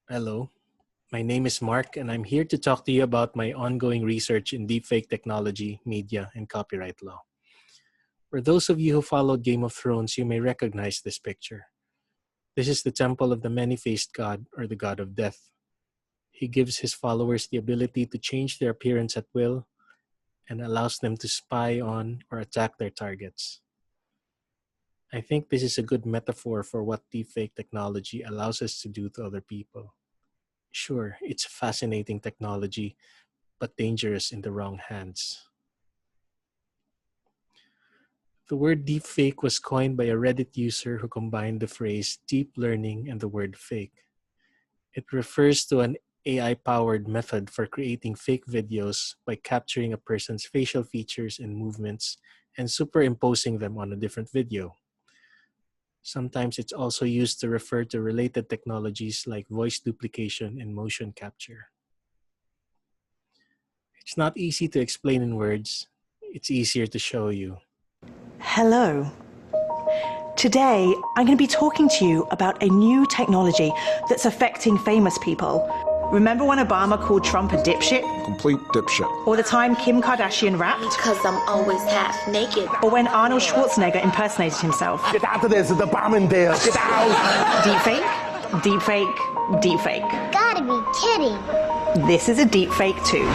Hello, my name is Mark, and I'm here to talk to you about my ongoing research in deepfake technology, media, and copyright law. For those of you who followed Game of Thrones, you may recognize this picture. This is the temple of the many-faced god, or the god of death. He gives his followers the ability to change their appearance at will and allows them to spy on or attack their targets. I think this is a good metaphor for what deepfake technology allows us to do to other people. Sure, it's fascinating technology, but dangerous in the wrong hands. The word deepfake was coined by a Reddit user who combined the phrase deep learning and the word fake. It refers to an AI-powered method for creating fake videos by capturing a person's facial features and movements and superimposing them on a different video. Sometimes it's also used to refer to related technologies like voice duplication and motion capture. It's not easy to explain in words. It's easier to show you. Hello. Today, I'm going to be talking to you about a new technology that's affecting famous people. Remember when Obama called Trump a dipshit? Complete dipshit. Or the time Kim Kardashian rapped? Because I'm always half naked. Or when Arnold Schwarzenegger impersonated himself? Get out of there, there's a bomb in there. Get out! Deepfake? Deepfake? Deepfake. Gotta be kidding. This is a deepfake too.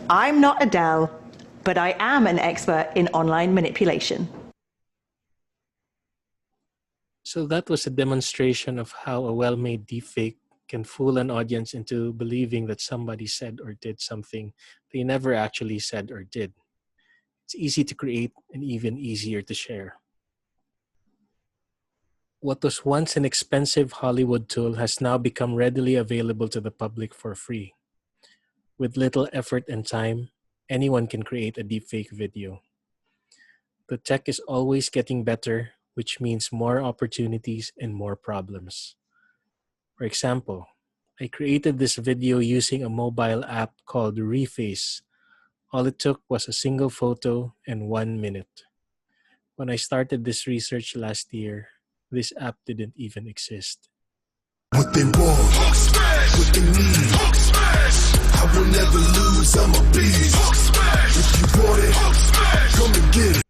I'm not Adele, but I am an expert in online manipulation. So that was a demonstration of how a well-made deepfake can fool an audience into believing that somebody said or did something they never actually said or did. It's easy to create and even easier to share. What was once an expensive Hollywood tool has now become readily available to the public for free. With little effort and time, anyone can create a deepfake video. The tech is always getting better, which means more opportunities and more problems. For example, I created this video using a mobile app called Reface. All it took was a single photo and 1 minute. When I started this research last year, this app didn't even exist. What they want, what they need. I will never lose, I'm a beast. If you want it, come and get it.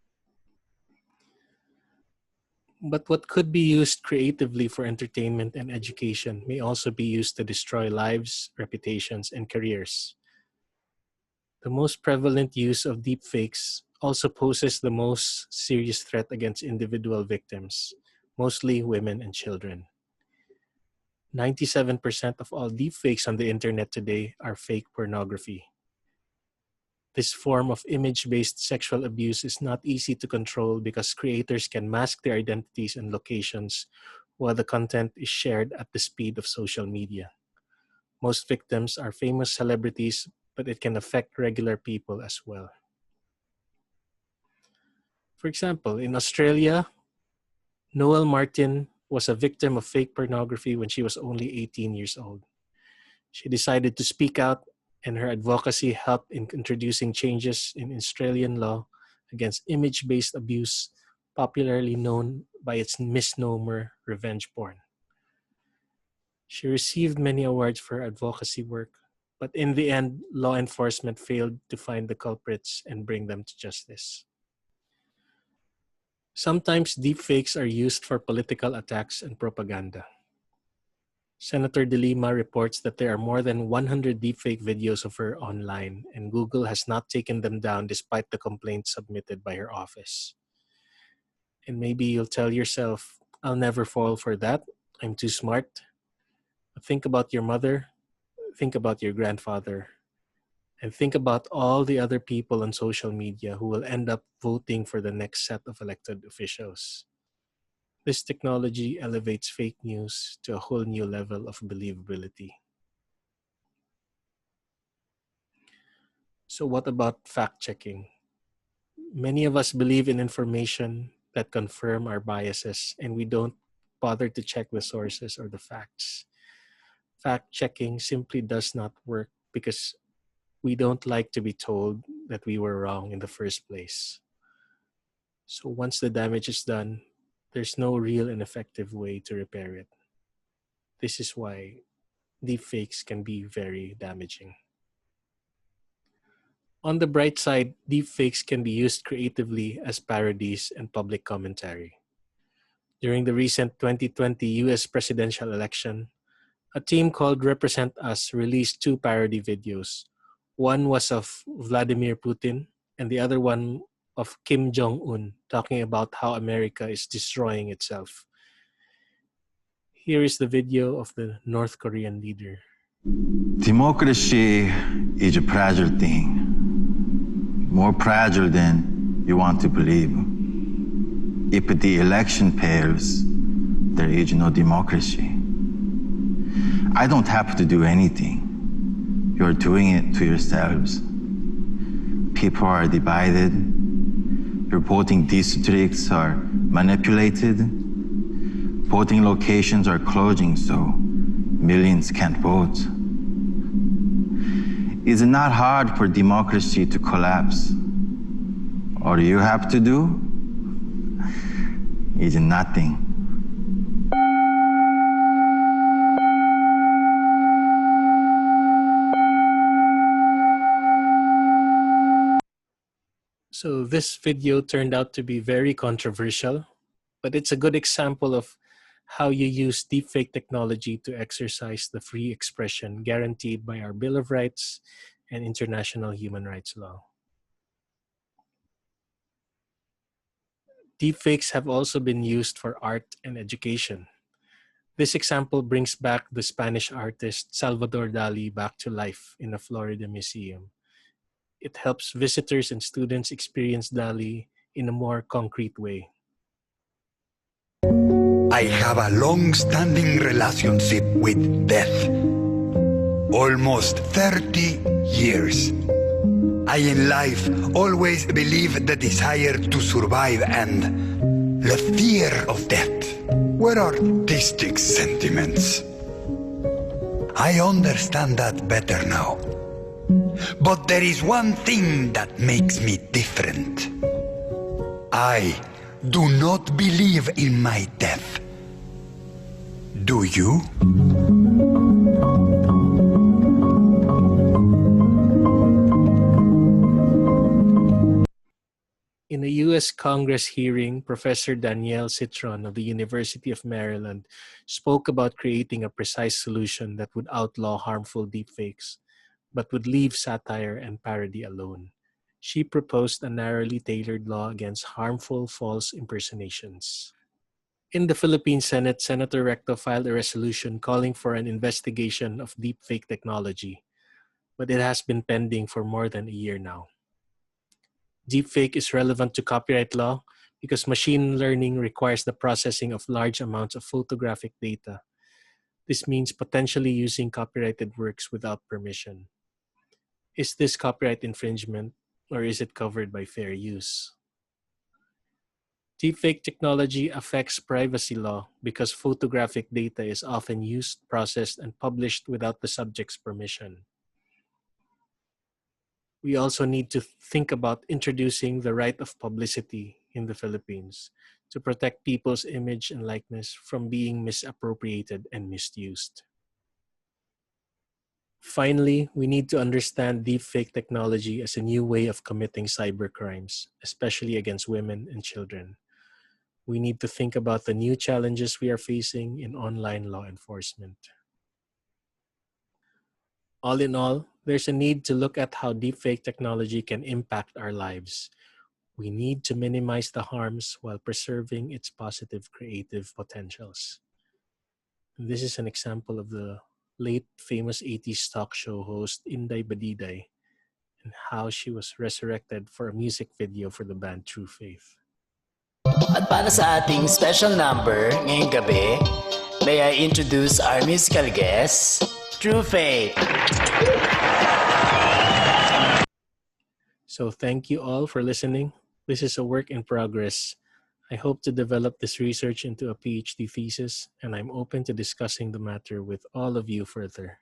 But what could be used creatively for entertainment and education may also be used to destroy lives, reputations, and careers. The most prevalent use of deepfakes also poses the most serious threat against individual victims, mostly women and children. 97% of all deepfakes on the internet today are fake pornography. This form of image-based sexual abuse is not easy to control because creators can mask their identities and locations while the content is shared at the speed of social media. Most victims are famous celebrities, but it can affect regular people as well. For example, in Australia, Noel Martin was a victim of fake pornography when she was only 18 years old. She decided to speak out, and her advocacy helped in introducing changes in Australian law against image-based abuse, popularly known by its misnomer, revenge porn. She received many awards for her advocacy work, but in the end, law enforcement failed to find the culprits and bring them to justice. Sometimes deepfakes are used for political attacks and propaganda. Senator De Lima reports that there are more than 100 deepfake videos of her online, and Google has not taken them down despite the complaints submitted by her office. And maybe you'll tell yourself, I'll never fall for that. I'm too smart. But think about your mother, think about your grandfather, and think about all the other people on social media who will end up voting for the next set of elected officials. This technology elevates fake news to a whole new level of believability. So what about fact-checking? Many of us believe in information that confirm our biases, and we don't bother to check the sources or the facts. Fact-checking simply does not work because we don't like to be told that we were wrong in the first place. So once the damage is done, there's no real and effective way to repair it. This is why deepfakes can be very damaging. On the bright side, deepfakes can be used creatively as parodies and public commentary. During the recent 2020 US presidential election, a team called Represent Us released 2 parody videos. One was of Vladimir Putin, and the other one of Kim Jong-un, talking about how America is destroying itself. Here is the video of the North Korean leader. Democracy is a fragile thing, more fragile than you want to believe. If the election fails, there is no democracy. I don't have to do anything. You're doing it to yourselves. People are divided. Your voting districts are manipulated. Voting locations are closing, so millions can't vote. It's not hard for democracy to collapse. All you have to do is nothing. So this video turned out to be very controversial, but it's a good example of how you use deepfake technology to exercise the free expression guaranteed by our Bill of Rights and international human rights law. Deepfakes have also been used for art and education. This example brings back the Spanish artist Salvador Dali back to life in a Florida museum. It helps visitors and students experience Dali in a more concrete way. I have a long-standing relationship with death. Almost 30 years. I in life always believe the desire to survive and the fear of death were artistic sentiments. I understand that better now. But there is one thing that makes me different. I do not believe in my death. Do you? In a U.S. Congress hearing, Professor Danielle Citron of the University of Maryland spoke about creating a precise solution that would outlaw harmful deepfakes, but would leave satire and parody alone. She proposed a narrowly tailored law against harmful false impersonations. In the Philippine Senate, Senator Recto filed a resolution calling for an investigation of deepfake technology, but it has been pending for more than a year now. Deepfake is relevant to copyright law because machine learning requires the processing of large amounts of photographic data. This means potentially using copyrighted works without permission. Is this copyright infringement, or is it covered by fair use? Deepfake technology affects privacy law because photographic data is often used, processed, and published without the subject's permission. We also need to think about introducing the right of publicity in the Philippines to protect people's image and likeness from being misappropriated and misused. Finally, we need to understand deepfake technology as a new way of committing cybercrimes, especially against women and children. We need to think about the new challenges we are facing in online law enforcement. All in all, there's a need to look at how deepfake technology can impact our lives. We need to minimize the harms while preserving its positive creative potentials. This is an example of the late famous 80s talk show host Inday Badiday and how she was resurrected for a music video for the band True Faith. At para sa ating special number ngayong gabi, may I introduce our musical guest, True Faith. So thank you all for listening. This is a work in progress. I hope to develop this research into a PhD thesis, and I'm open to discussing the matter with all of you further.